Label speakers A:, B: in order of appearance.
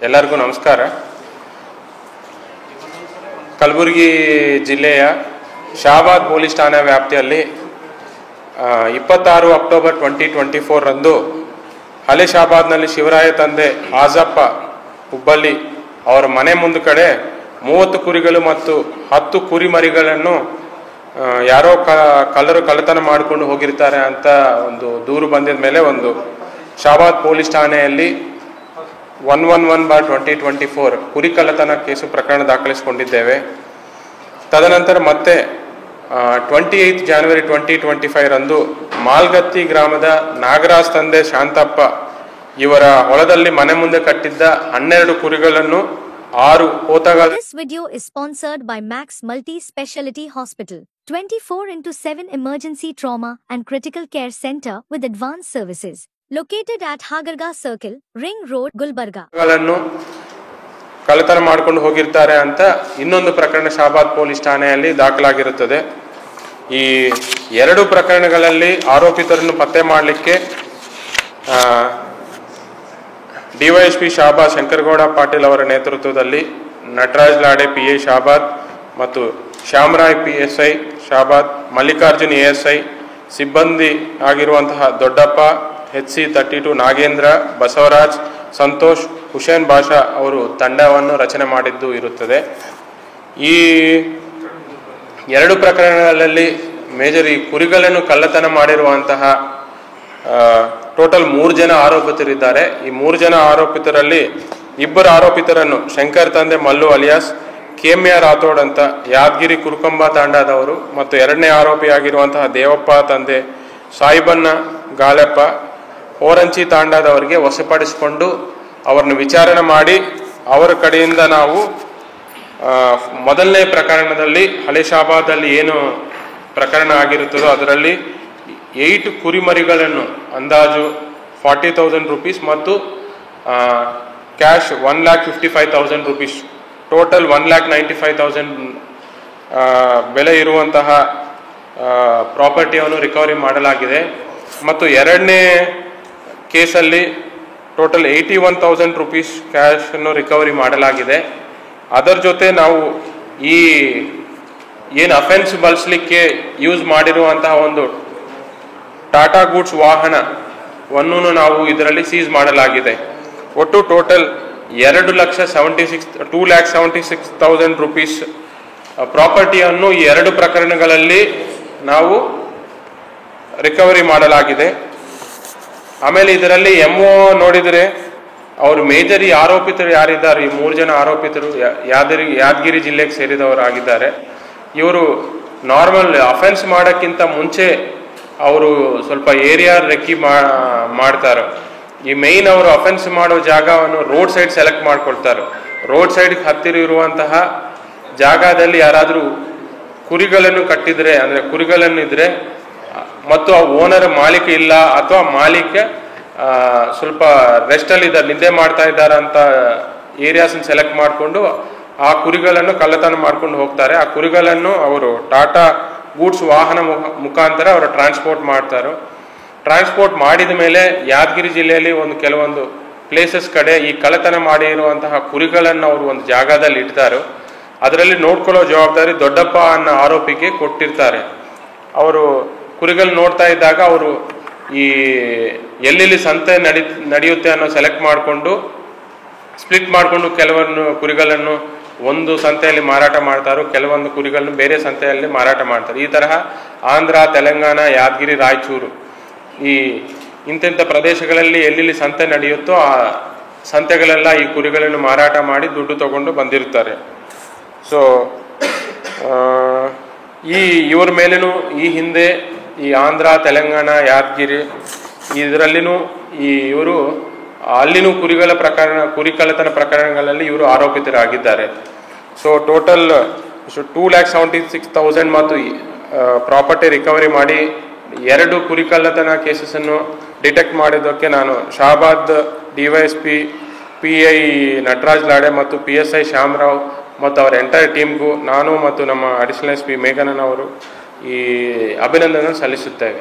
A: ಎಲ್ಲರಿಗೂ ನಮಸ್ಕಾರ. ಕಲಬುರಗಿ ಜಿಲ್ಲೆಯ ಶಾಬಾದ್ ಪೊಲೀಸ್ ಠಾಣಾ ವ್ಯಾಪ್ತಿಯಲ್ಲಿ 26 ಅಕ್ಟೋಬರ್ 2024 ರಂದು ಹಳೆ ಶಾಬಾದ್ನಲ್ಲಿ ಶಿವರಾಯ ತಂದೆ ಆಜಪ್ಪ ಹುಬ್ಬಳ್ಳಿ ಅವರ ಮನೆ ಮುಂದುಗಡೆ 30 ಕುರಿಗಳು ಮತ್ತು 10 ಕುರಿಮರಿಗಳನ್ನು ಯಾರೋ ಕಳ್ಳತನ ಮಾಡಿಕೊಂಡು ಹೋಗಿರ್ತಾರೆ ಅಂತ ಒಂದು ದೂರು ಬಂದಿದ ಮೇಲೆ ಒಂದು ಶಾಬಾದ್ ಪೊಲೀಸ್ ಠಾಣೆಯಲ್ಲಿ 111/2024 ಕುರಿ ಕಳ್ಳತನ ಕೇಸು ಪ್ರಕರಣ ದಾಖಲಿಸಿಕೊಂಡಿದ್ದೇವೆ. ತದನಂತರ ಮತ್ತೆ 28 ಜನವರಿ 2025 ರಂದು ಮಾಲ್ಗತ್ತಿ ಗ್ರಾಮದ ನಾಗರಾಜ್ ತಂದೆ ಶಾಂತಪ್ಪ ಇವರ ಹೊಲದಲ್ಲಿ ಮನೆ ಮುಂದೆ ಕಟ್ಟಿದ್ದ 12 ಕುರಿಗಳನ್ನು 6 ಹೋತಗಳ.
B: This video is sponsored by Max Multi Speciality Hospital, 24/7 emergency trauma and critical care center with advanced services. Located at Hagarga Circle, Ring Road, Gulbarga.
A: ಕಳ್ಳತನ ಮಾಡಿಕೊಂಡು ಹೋಗಿರ್ತಾರೆ ಅಂತ ಇನ್ನೊಂದು ಪ್ರಕರಣ ಶಾಬಾದ್ ಪೊಲೀಸ್ ಠಾಣೆಯಲ್ಲಿ ದಾಖಲಾಗಿರುತ್ತದೆ. ಈ ಎರಡು ಪ್ರಕರಣಗಳಲ್ಲಿ ಆರೋಪಿತರನ್ನು ಪತ್ತೆ ಮಾಡಲಿಕ್ಕೆ ಡಿವೈಎಸ್ಪಿ ಶಾಬಾದ್ ಶಂಕರಗೌಡ ಪಾಟೀಲ್ ಅವರ ನೇತೃತ್ವದಲ್ಲಿ ನಟರಾಜ್ ಲಾಡೆ PI ಶಾಬಾದ್ ಮತ್ತು ಶ್ಯಾಮರಾಯ್ PSI ಶಾಬಾದ್, ಮಲ್ಲಿಕಾರ್ಜುನ್ ASI, ಸಿಬ್ಬಂದಿ ಆಗಿರುವಂತಹ ದೊಡ್ಡಪ್ಪ HC32, ನಾಗೇಂದ್ರ, ಬಸವರಾಜ್, ಸಂತೋಷ್, ಹುಸೇನ್ ಬಾಷಾ ಅವರು ತಂಡವನ್ನು ರಚನೆ ಮಾಡಿದ್ದು ಇರುತ್ತದೆ. ಈ ಎರಡು ಪ್ರಕರಣಗಳಲ್ಲಿ ಮೇಜರ್ ಈ ಕುರಿಗಳನ್ನು ಕಳ್ಳತನ ಮಾಡಿರುವಂತಹ ಟೋಟಲ್ 3 ಜನ ಆರೋಪಿತರಿದ್ದಾರೆ. ಈ 3 ಜನ ಆರೋಪಿತರಲ್ಲಿ 2 ಆರೋಪಿತರನ್ನು ಶಂಕರ್ ತಂದೆ ಮಲ್ಲು ಅಲಿಯಾಸ್ KMR ರಾಥೋಡ್ ಅಂತ ಯಾದಗಿರಿ ಕುರುಕಂಬ ತಾಂಡಾದವರು ಮತ್ತು 2ನೇ ಆರೋಪಿಯಾಗಿರುವಂತಹ ದೇವಪ್ಪ ತಂದೆ ಸಾಯಿಬಣ್ಣ ಗಾಳೆಪ್ಪ ಓರಂಚಿ ತಾಂಡಾದವರಿಗೆ ವಶಪಡಿಸಿಕೊಂಡು ಅವರನ್ನು ವಿಚಾರಣೆ ಮಾಡಿ ಅವರ ಕಡೆಯಿಂದ ನಾವು ಮೊದಲನೇ ಪ್ರಕರಣದಲ್ಲಿ ಹಳೆ ಶಾಬಾದಲ್ಲಿ ಏನು ಪ್ರಕರಣ ಆಗಿರುತ್ತದೋ ಅದರಲ್ಲಿ 8 ಕುರಿಮರಿಗಳನ್ನು ಅಂದಾಜು 40,000 ರೂಪೀಸ್ ಮತ್ತು ಕ್ಯಾಶ್ 1,55,000 ರೂಪೀಸ್, ಟೋಟಲ್ 1,95,000 ಬೆಲೆ ಇರುವಂತಹ ಪ್ರಾಪರ್ಟಿಯನ್ನು ರಿಕವರಿ ಮಾಡಲಾಗಿದೆ. ಮತ್ತು ಎರಡನೇ ಕೇಸಲ್ಲಿ ಟೋಟಲ್ 81,000 ರೂಪೀಸ್ ಕ್ಯಾಶ್ ಅನ್ನು ರಿಕವರಿ ಮಾಡಲಾಗಿದೆ. ಅದರ ಜೊತೆ ನಾವು ಈ ಏನು ಅಫೆನ್ಸ್ ಬಳಸಲಿಕ್ಕೆ ಯೂಸ್ ಮಾಡಿರುವಂತಹ ಒಂದು ಟಾಟಾ ಗೂಡ್ಸ್ ವಾಹನವನ್ನು ನಾವು ಇದರಲ್ಲಿ ಸೀಸ್ ಮಾಡಲಾಗಿದೆ. ಒಟ್ಟು ಟೋಟಲ್ 2,76,000 ರೂಪೀಸ್ ಪ್ರಾಪರ್ಟಿಯನ್ನು ಈ ಎರಡು ಪ್ರಕರಣಗಳಲ್ಲಿ ನಾವು ರಿಕವರಿ ಮಾಡಲಾಗಿದೆ. ಆಮೇಲೆ ಇದರಲ್ಲಿ MO ನೋಡಿದರೆ ಅವರು ಮೇಜರ್ ಈ ಆರೋಪಿತರು ಯಾರಿದ್ದಾರೆ, ಈ 3 ಜನ ಆರೋಪಿತರು ಯಾದಗಿರಿ ಜಿಲ್ಲೆಗೆ ಸೇರಿದವರಾಗಿದ್ದಾರೆ. ಇವರು ನಾರ್ಮಲ್ ಅಫೆನ್ಸ್ ಮಾಡೋಕ್ಕಿಂತ ಮುಂಚೆ ಅವರು ಸ್ವಲ್ಪ ಏರಿಯಾ ರೆಕ್ಕಿ ಮಾಡ್ತಾರೆ. ಈ ಮೇಯ್ನ್ ಅವರು ಅಫೆನ್ಸ್ ಮಾಡೋ ಜಾಗವನ್ನು ರೋಡ್ ಸೈಡ್ ಸೆಲೆಕ್ಟ್ ಮಾಡ್ಕೊಳ್ತಾರೆ. ರೋಡ್ ಸೈಡ್ಗೆ ಹತ್ತಿರ ಇರುವಂತಹ ಜಾಗದಲ್ಲಿ ಯಾರಾದರೂ ಕುರಿಗಳನ್ನು ಕಟ್ಟಿದರೆ ಅಂದರೆ ಕುರಿಗಳನ್ನು ಇದ್ರೆ ಮತ್ತು ಆ ಓನರ್ ಮಾಲೀಕ ಇಲ್ಲ ಅಥವಾ ಮಾಲೀಕ ಸ್ವಲ್ಪ ರೆಸ್ಟಲ್ಲಿ ಇದ್ದಾರೆ, ನಿದ್ದೆ ಮಾಡ್ತಾ ಇದ್ದಾರೆ ಅಂತ ಏರಿಯಾಸನ್ನು ಸೆಲೆಕ್ಟ್ ಮಾಡಿಕೊಂಡು ಆ ಕುರಿಗಳನ್ನು ಕಳ್ಳತನ ಮಾಡ್ಕೊಂಡು ಹೋಗ್ತಾರೆ. ಆ ಕುರಿಗಳನ್ನು ಅವರು ಟಾಟಾ ಗೂಡ್ಸ್ ವಾಹನ ಮುಖಾಂತರ ಅವರು ಟ್ರಾನ್ಸ್ಪೋರ್ಟ್ ಮಾಡ್ತಾರೆ. ಟ್ರಾನ್ಸ್ಪೋರ್ಟ್ ಮಾಡಿದ ಮೇಲೆ ಯಾದಗಿರಿ ಜಿಲ್ಲೆಯಲ್ಲಿ ಕೆಲವೊಂದು ಪ್ಲೇಸಸ್ ಕಡೆ ಈ ಕಳ್ಳತನ ಮಾಡಿರುವಂತಹ ಕುರಿಗಳನ್ನು ಅವರು ಒಂದು ಜಾಗದಲ್ಲಿ ಇಡ್ತಾರೆ. ಅದರಲ್ಲಿ ನೋಡ್ಕೊಳ್ಳೋ ಜವಾಬ್ದಾರಿ ದೊಡ್ಡಪ್ಪ ಅನ್ನೋ ಆರೋಪಿಗೆ ಕೊಟ್ಟಿರ್ತಾರೆ. ಅವರು ಕುರಿಗಳು ನೋಡ್ತಾ ಇದ್ದಾಗ ಅವರು ಈ ಎಲ್ಲೆಲ್ಲಿ ಸಂತೆ ನಡೆಯುತ್ತೆ ಅನ್ನೋ ಸೆಲೆಕ್ಟ್ ಮಾಡಿಕೊಂಡು ಸ್ಪ್ಲಿಟ್ ಮಾಡಿಕೊಂಡು ಕೆಲವೊಂದು ಕುರಿಗಳನ್ನು ಒಂದು ಸಂತೆಯಲ್ಲಿ ಮಾರಾಟ ಮಾಡ್ತಾರೋ, ಕೆಲವೊಂದು ಕುರಿಗಳನ್ನು ಬೇರೆ ಸಂತೆಯಲ್ಲಿ ಮಾರಾಟ ಮಾಡ್ತಾರೆ. ಈ ತರಹ ಆಂಧ್ರ, ತೆಲಂಗಾಣ, ಯಾದಗಿರಿ, ರಾಯಚೂರು ಈ ಇಂಥ ಪ್ರದೇಶಗಳಲ್ಲಿ ಎಲ್ಲೆಲ್ಲಿ ಸಂತೆ ನಡೆಯುತ್ತೋ ಆ ಸಂತೆಗಳೆಲ್ಲ ಈ ಕುರಿಗಳನ್ನು ಮಾರಾಟ ಮಾಡಿ ದುಡ್ಡು ತಗೊಂಡು ಬಂದಿರ್ತಾರೆ. ಸೊ ಇವ್ರ ಮೇಲೇನು ಈ ಹಿಂದೆ ಈ ಆಂಧ್ರ, ತೆಲಂಗಾಣ, ಯಾದಗಿರಿ ಇದರಲ್ಲಿನೂ ಇವರು ಅಲ್ಲಿನೂ ಕುರಿ ಕಳ್ಳತನ ಪ್ರಕರಣಗಳಲ್ಲಿ ಇವರು ಆರೋಪಿತರಾಗಿದ್ದಾರೆ. ಸೊ ಟೋಟಲ್ 2,76,000 ಮತ್ತು ಪ್ರಾಪರ್ಟಿ ರಿಕವರಿ ಮಾಡಿ 2 ಕುರಿ ಕಳ್ಳತನ ಕೇಸಸ್ಸನ್ನು ಡಿಟೆಕ್ಟ್ ಮಾಡಿದ್ದಕ್ಕೆ ನಾನು ಶಾಬಾದ್ DYSP PI ನಟರಾಜ್ ಲಾಡೆ ಮತ್ತು PSI ಶ್ಯಾಮರಾವ್ ಮತ್ತು ಅವರ ಎಂಟೈರ್ ಟೀಮ್ಗೂ ನಾನು ಮತ್ತು ನಮ್ಮ ಅಡಿಷನಲ್ SP ಮೇಘನನ್ ಅವರು ಈ ಅಭಿನಂದನೆ ಸಲ್ಲಿಸುತ್ತೇವೆ.